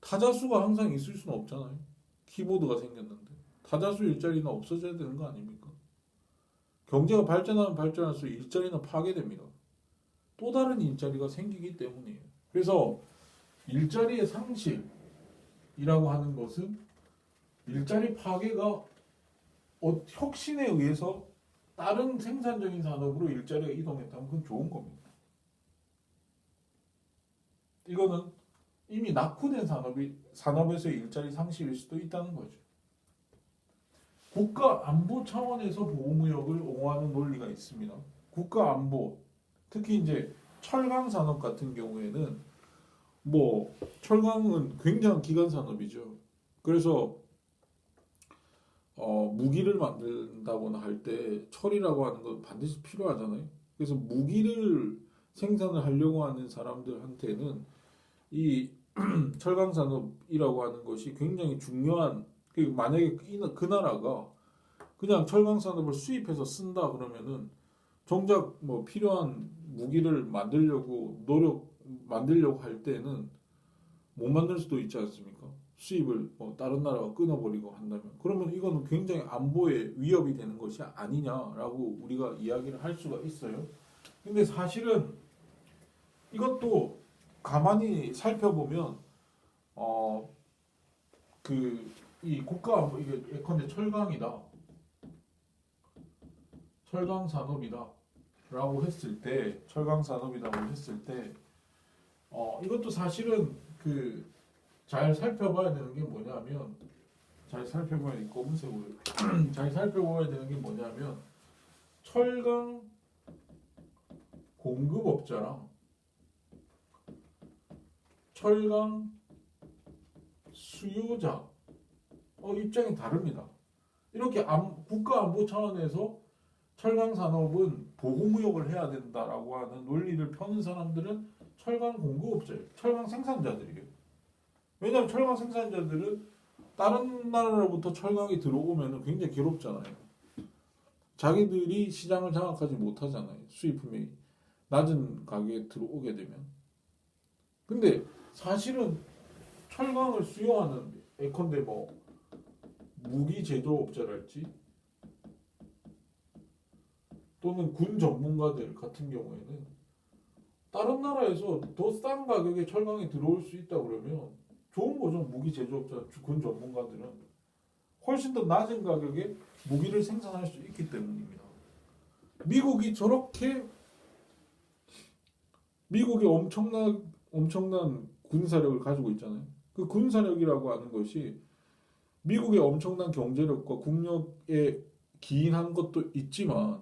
타자수가 항상 있을 수는 없잖아요. 키보드가 생겼는데 타자수 일자리는 없어져야 되는 거 아닙니까? 경제가 발전하면 발전할수록 일자리는 파괴됩니다. 또 다른 일자리가 생기기 때문이에요. 그래서 일자리의 상실이라고 하는 것은 일자리 파괴가 혁신에 의해서 다른 생산적인 산업으로 일자리가 이동했다면 그건 좋은 겁니다. 이거는 이미 낙후된 산업에서의 일자리 상실일 수도 있다는 거죠. 국가 안보 차원에서 보호무역을 옹호하는 논리가 있습니다. 국가 안보, 특히 이제 철강 산업 같은 경우에는 철강은 굉장한 기간 산업이죠. 그래서 무기를 만든다거나 할 때 철이라고 하는 건 반드시 필요하잖아요. 그래서 무기를 생산을 하려고 하는 사람들한테는 이 철강 산업이라고 하는 것이 굉장히 중요한. 만약에 그 나라가 그냥 철강 산업을 수입해서 쓴다 그러면은 정작 필요한 무기를 만들려고 할 때는 못 만들 수도 있지 않습니까? 수입을 다른 나라가 끊어버리고 한다면 그러면 이거는 굉장히 안보에 위협이 되는 것이 아니냐라고 우리가 이야기를 할 수가 있어요. 근데 사실은 이것도 가만히 살펴보면 이 국가 안보 이게 예컨대 철강 산업이다라고 했을 때 이것도 사실은 잘 살펴봐야 되는 게 뭐냐면 검은색으로 잘 살펴봐야 되는 게 뭐냐면 철강 공급업자랑 철강 수요자 입장이 다릅니다. 이렇게 국가 안보 차원에서 철강 산업은 보호무역을 해야 된다라고 하는 논리를 펴는 사람들은 철강 공급업자예요. 철강 생산자들이에요. 왜냐하면 철강 생산자들은 다른 나라로부터 철강이 들어오면 굉장히 괴롭잖아요. 자기들이 시장을 장악하지 못하잖아요. 수입품이 낮은 가격에 들어오게 되면. 근데 사실은 철강을 수요하는 예컨대 뭐 무기 제조업자랄지 또는 군 전문가들 같은 경우에는 다른 나라에서 더 싼 가격에 철강이 들어올 수 있다 그러면 좋은 거죠. 무기 제조업자, 군 전문가들은 훨씬 더 낮은 가격에 무기를 생산할 수 있기 때문입니다. 미국이 저렇게 미국이 엄청난 군사력을 가지고 있잖아요. 그 군사력이라고 하는 것이 미국의 엄청난 경제력과 국력에 기인한 것도 있지만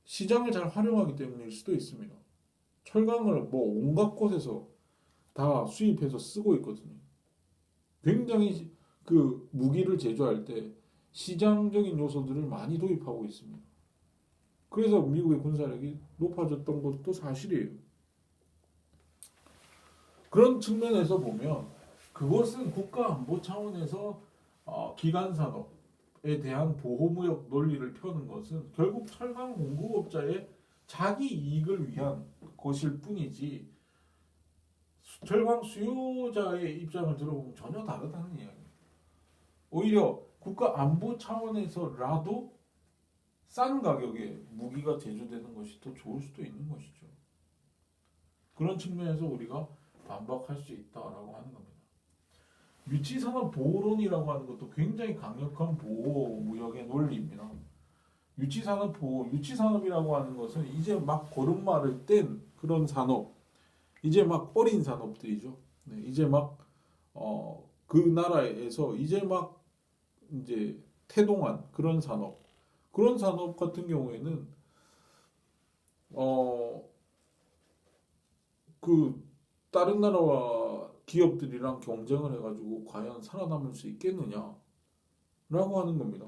시장을 잘 활용하기 때문일 수도 있습니다. 철강을 뭐 온갖 곳에서 다 수입해서 쓰고 있거든요. 굉장히 그 무기를 제조할 때 시장적인 요소들을 많이 도입하고 있습니다. 그래서 미국의 군사력이 높아졌던 것도 사실이에요. 그런 측면에서 보면 그것은 국가안보 차원에서 기간 산업에 대한 보호무역 논리를 펴는 것은 결국 철강 공급업자의 자기 이익을 위한 것일 뿐이지 철강 수요자의 입장을 들어보면 전혀 다르다는 이야기입니다. 오히려 국가안보 차원에서라도 싼 가격에 무기가 제조되는 것이 더 좋을 수도 있는 것이죠. 그런 측면에서 우리가 반박할 수 있다라고 하는 겁니다. 유치산업 보호론이라고 하는 것도 굉장히 강력한 보호무역의 논리입니다. 유치산업 보호, 유치산업이라고 하는 것은 이제 막 걸음마를 뗀 그런 산업, 이제 막 어린 산업들이죠. 네, 이제 막 그 나라에서 이제 막 이제 태동한 그런 산업 같은 경우에는 그 다른 나라와 기업들이랑 경쟁을 해가지고 과연 살아남을 수 있겠느냐라고 하는 겁니다.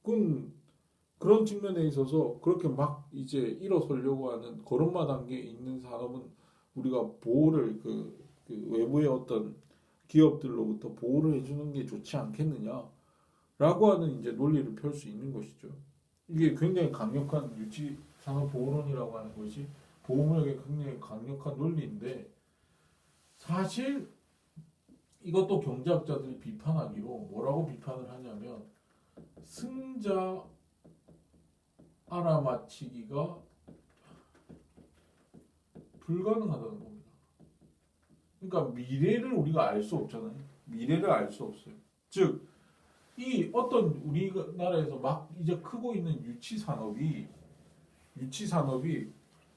그런 측면에 있어서 그렇게 막 이제 일어서려고 하는 걸음마 단계에 있는 산업은 우리가 보호를 그 외부의 어떤 기업들로부터 보호를 해주는 게 좋지 않겠느냐라고 하는 이제 논리를 펼 수 있는 것이죠. 이게 굉장히 강력한 유치 산업 보호론이라고 하는 것이 보호무역의 굉장히 강력한 논리인데 사실 이것도 경제학자들이 비판하기로 뭐라고 비판을 하냐면 승자 알아맞히기가 불가능하다는 겁니다. 그러니까 미래를 우리가 알 수 없잖아요. 미래를 알 수 없어요. 즉, 이 어떤 우리나라에서 막 이제 크고 있는 유치 산업이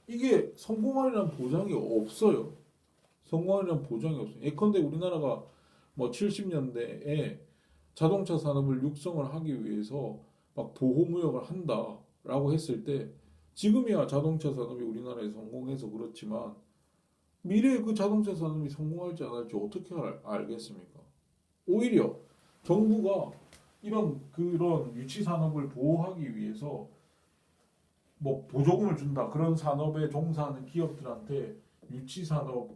이게 성공하리라는 보장이 없어요. 성공하리라는 보장이 없어요. 예컨대 우리나라가 뭐 70년대에 자동차 산업을 육성을 하기 위해서 막 보호무역을 한다라고 했을 때 지금이야 자동차 산업이 우리나라에 성공해서 그렇지만 미래에 그 자동차 산업이 성공할지 안 할지 어떻게 알겠습니까? 오히려 정부가 그런 유치 산업을 보호하기 위해서 뭐 보조금을 준다. 그런 산업에 종사하는 기업들한테 유치 산업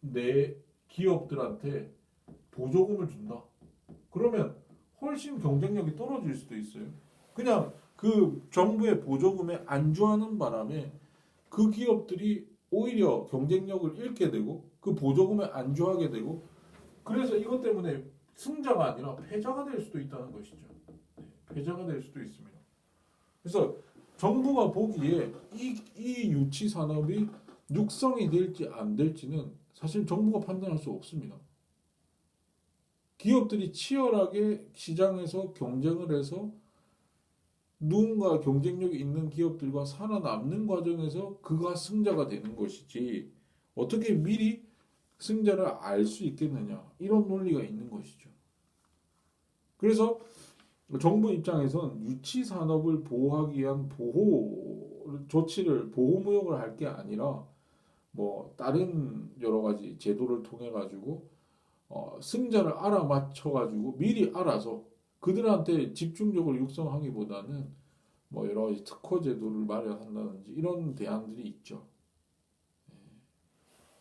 내 기업들한테 보조금을 준다. 그러면 훨씬 경쟁력이 떨어질 수도 있어요. 그냥 그 정부의 보조금에 안주하는 바람에 그 기업들이 오히려 경쟁력을 잃게 되고 그 보조금에 안주하게 되고 그래서 이것 때문에 승자가 아니라 패자가 될 수도 있다는 것이죠. 네, 패자가 될 수도 있습니다. 그래서 정부가 보기에 이 유치 산업이 육성이 될지 안 될지는 사실 정부가 판단할 수 없습니다. 기업들이 치열하게 시장에서 경쟁을 해서 누군가 경쟁력이 있는 기업들과 살아남는 과정에서 그가 승자가 되는 것이지 어떻게 미리 승자를 알 수 있겠느냐 이런 논리가 있는 것이죠. 그래서 정부 입장에선 유치 산업을 보호하기 위한 보호 조치를 보호무역을 할 게 아니라 뭐 다른 여러 가지 제도를 통해 가지고 승자를 알아맞혀 가지고 미리 알아서 그들한테 집중적으로 육성하기보다는 뭐 여러 가지 특허 제도를 마련한다든지 이런 대안들이 있죠.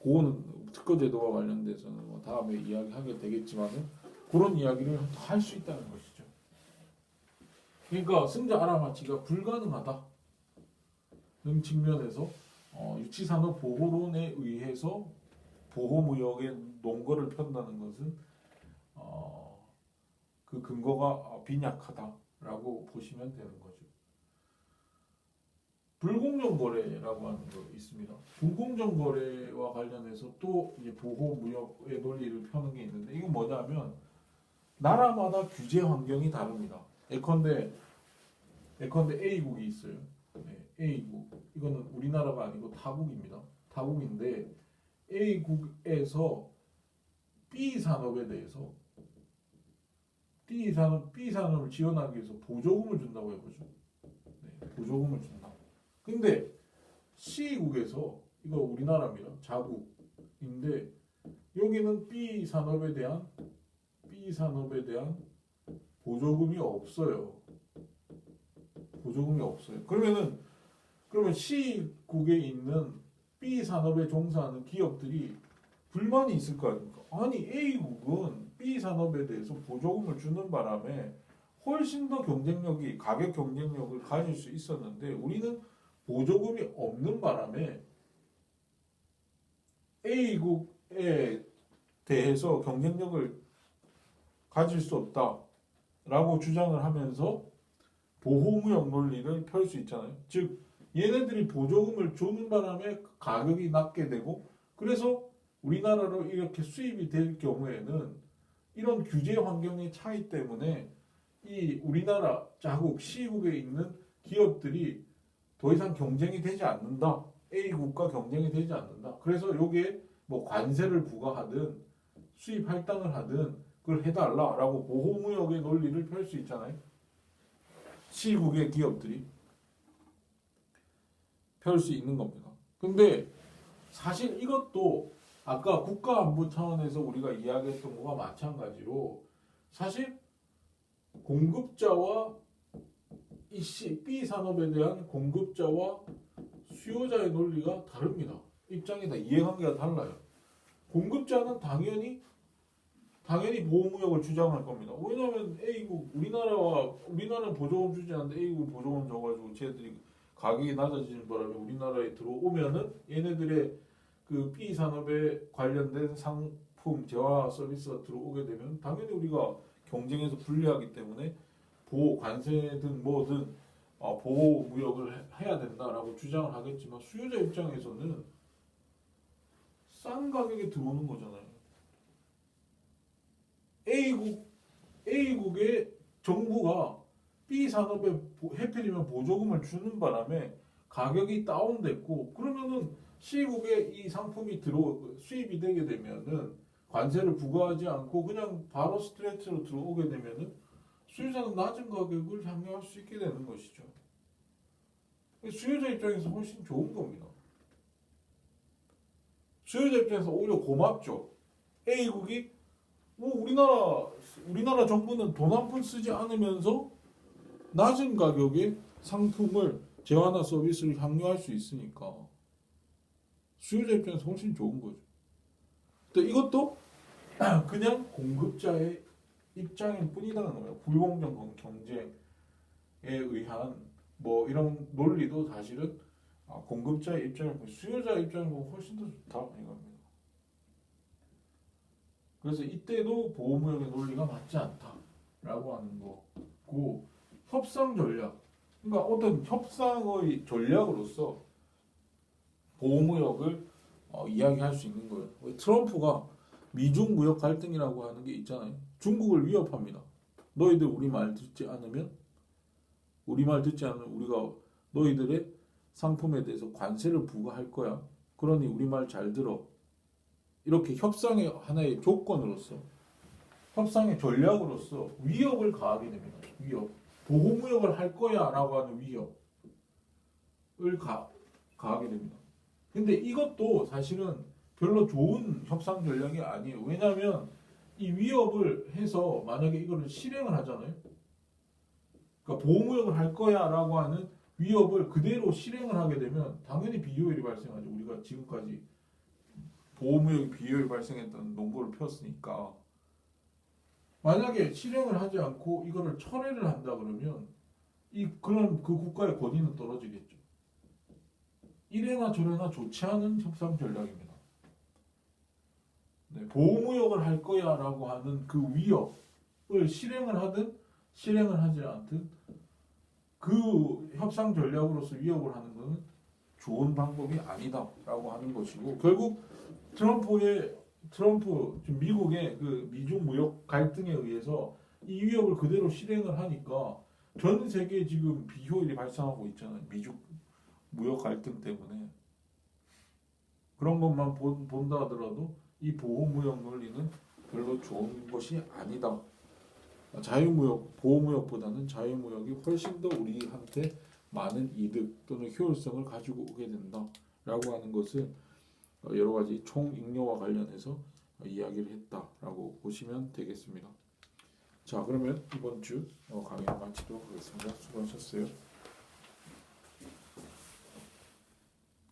그거는 특허 제도와 관련돼서는 뭐 다음에 이야기하게 되겠지만은 그런 이야기를 할 수 있다는 것이죠. 그러니까 승자 알아맞히가 불가능하다는 측면에서 유치산업보호론에 의해서 보호무역의 논거를 편다는 것은 그 근거가 빈약하다라고 보시면 되는 거죠. 불공정 거래라고 하는 거 있습니다. 불공정 거래와 관련해서 또 이제 보호무역의 논리를 펴는 게 있는데 이건 뭐냐면 나라마다 규제 환경이 다릅니다. 예컨대 A국이 있어요. 네, A국. 이거는 우리나라가 아니고 타국입니다. 타국인데 A국에서 B산업에 대해서 B산업을 지원하기 위해서 보조금을 준다고 해보죠. 네, 보조금을 준다. 근데 C국에서 이거 우리나라입니다. 자국인데 여기는 B산업에 대한 보조금이 없어요. 보조금이 없어요. 그러면 C국에 있는 B산업에 종사하는 기업들이 불만이 있을 거 아닙니까? 아니 A국은 B산업에 대해서 보조금을 주는 바람에 훨씬 더 가격 경쟁력을 가질 수 있었는데 우리는 보조금이 없는 바람에 A국에 대해서 경쟁력을 가질 수 없다라고 주장을 하면서 보호무역 논리를 펼 수 있잖아요. 즉 얘네들이 보조금을 주는 바람에 가격이 낮게 되고 그래서 우리나라로 이렇게 수입이 될 경우에는 이런 규제 환경의 차이 때문에 이 우리나라 자국 C국에 있는 기업들이 더 이상 경쟁이 되지 않는다. A국과 경쟁이 되지 않는다. 그래서 요게 뭐 관세를 부과하든 수입 할당을 하든 그걸 해달라라고 보호무역의 논리를 펼 수 있잖아요. C국의 기업들이 펼 수 있는 겁니다. 근데 사실 이것도 아까 국가안보 차원에서 우리가 이야기했던 거와 마찬가지로 사실 공급자와 B 산업에 대한 공급자와 수요자의 논리가 다릅니다. 입장이 다 이해관계가 달라요. 공급자는 당연히 보호무역을 주장할 겁니다. 왜냐하면 A국 우리나라는 보조금 주지 않는데 A국 보조금 줘가지고 쟤들이 가격이 낮아지는 바람에 우리나라에 들어오면은 얘네들의 그 B 산업에 관련된 상품, 재화 서비스가 들어오게 되면 당연히 우리가 경쟁에서 불리하기 때문에 관세든 뭐든 보호 무역을 해야 된다라고 주장을 하겠지만 수요자 입장에서는 싼 가격에 들어오는 거잖아요. A국의 정부가 B 산업에 해필이면 보조금을 주는 바람에 가격이 다운됐고 그러면은 C국에 이 상품이 수입이 되게 되면은 관세를 부과하지 않고 그냥 바로 스트레이트로 들어오게 되면은 수요자는 낮은 가격을 향유할 수 있게 되는 것이죠. 수요자 입장에서 훨씬 좋은 겁니다. 수요자 입장에서 오히려 고맙죠. A국이 우리나라 정부는 돈 한 푼 쓰지 않으면서 낮은 가격에 상품을 재화나 서비스를 향유할 수 있으니까 수요자 입장에서 훨씬 좋은 거죠. 또 이것도 그냥 공급자의 입장일 뿐이라는 거예요. 불공정 경쟁에 의한 뭐 이런 논리도 사실은 공급자의 입장을 수요자의 입장을 보면 훨씬 더 좋다 이겁니다. 그래서 이때도 보호무역의 논리가 맞지 않다라고 하는 거고 협상 전략 그러니까 어떤 협상의 전략으로서 보호무역을 이야기할 수 있는 거예요. 트럼프가 미중 무역 갈등이라고 하는 게 있잖아요. 중국을 위협합니다. 너희들 우리 말 듣지 않으면 우리가 너희들의 상품에 대해서 관세를 부과할 거야. 그러니 우리 말 잘 들어. 이렇게 협상의 하나의 조건으로서 협상의 전략으로서 위협을 가하게 됩니다. 위협. 보호무역을 할 거야 라고 하는 위협을 가하게 됩니다. 근데 이것도 사실은 별로 좋은 협상 전략이 아니에요. 왜냐하면 이 위협을 해서 만약에 이거를 실행을 하잖아요. 그러니까 보호무역을 할 거야 라고 하는 위협을 그대로 실행을 하게 되면 당연히 비효율이 발생하죠. 우리가 지금까지 보호무역이 비효율이 발생했다는 논거를 폈으니까 만약에 실행을 하지 않고 이거를 철회를 한다 그러면 그럼 그 국가의 권위는 떨어지겠죠. 이래나 저래나 좋지 않은 협상 전략입니다. 네, 보호무역을 할 거야라고 하는 그 위협을 실행을 하든 실행을 하지 않든 그 협상 전략으로서 위협을 하는 것은 좋은 방법이 아니다라고 하는 것이고, 결국 지금 미국의 그 미중 무역 갈등에 의해서 이 위협을 그대로 실행을 하니까 전 세계에 지금 비효율이 발생하고 있잖아요. 미중 무역 갈등 때문에. 그런 것만 본다 하더라도 이 보호무역 논리는 별로 좋은 것이 아니다. 자유무역, 보호무역보다는 자유무역이 훨씬 더 우리한테 많은 이득 또는 효율성을 가지고 오게 된다라고 하는 것을 여러 가지 총익료와 관련해서 이야기를 했다라고 보시면 되겠습니다. 자, 그러면 이번 주 강의 마치도록 하겠습니다. 수고하셨어요.